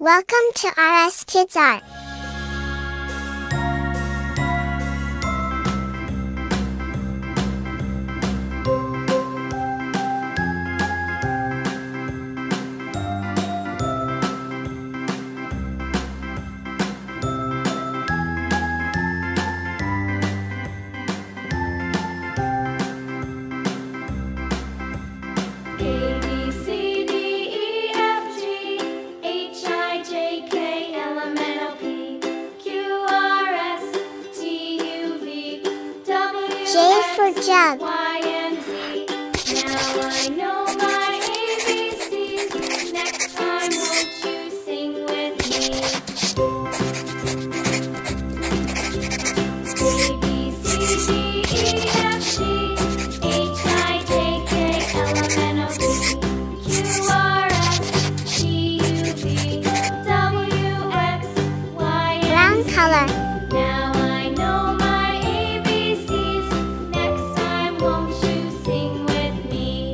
Welcome to RS Kids Art. J for jug. Y and Z. Now I know my ABCs. Next time, won't you sing with me? A, B, C, D, E, F, G, H, I, J, K, L, M, N, O, P, Q, R, S, T, U, V, W, X, Y, and Brown Z. color. Now I know my ABCs. Next time, won't you sing with me?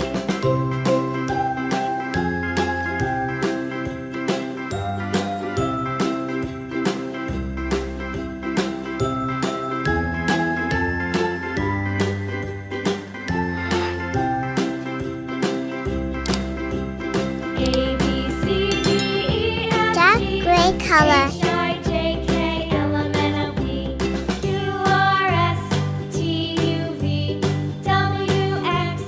A, B, C, D, E, F, Dark G, gray color. H, I, J, K, L, M, N, O, P, Q, R, S, T, U, V, W, X,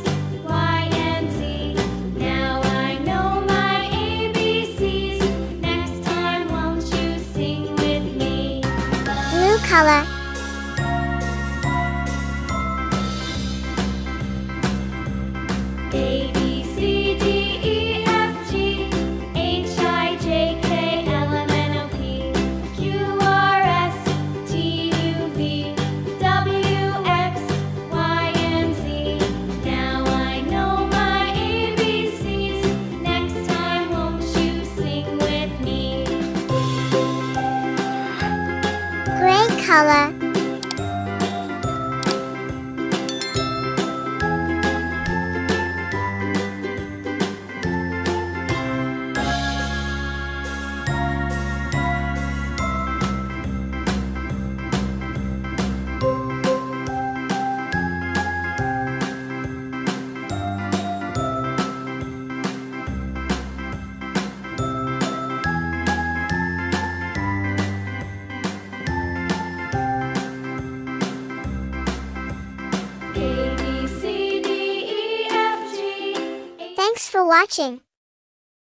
Y, and Z. Now I know my ABCs. Next time, won't you sing with me? Blue color. A, B, C, D, E, F, G, H, I, J, K, L, M, N, O, P, Q, R, S, T, U, V, W, X, Y, and Z. Now I know my ABCs. Next time, won't you sing with me? Gray color. A, B, C, D, E, F, G, Thanks for watching.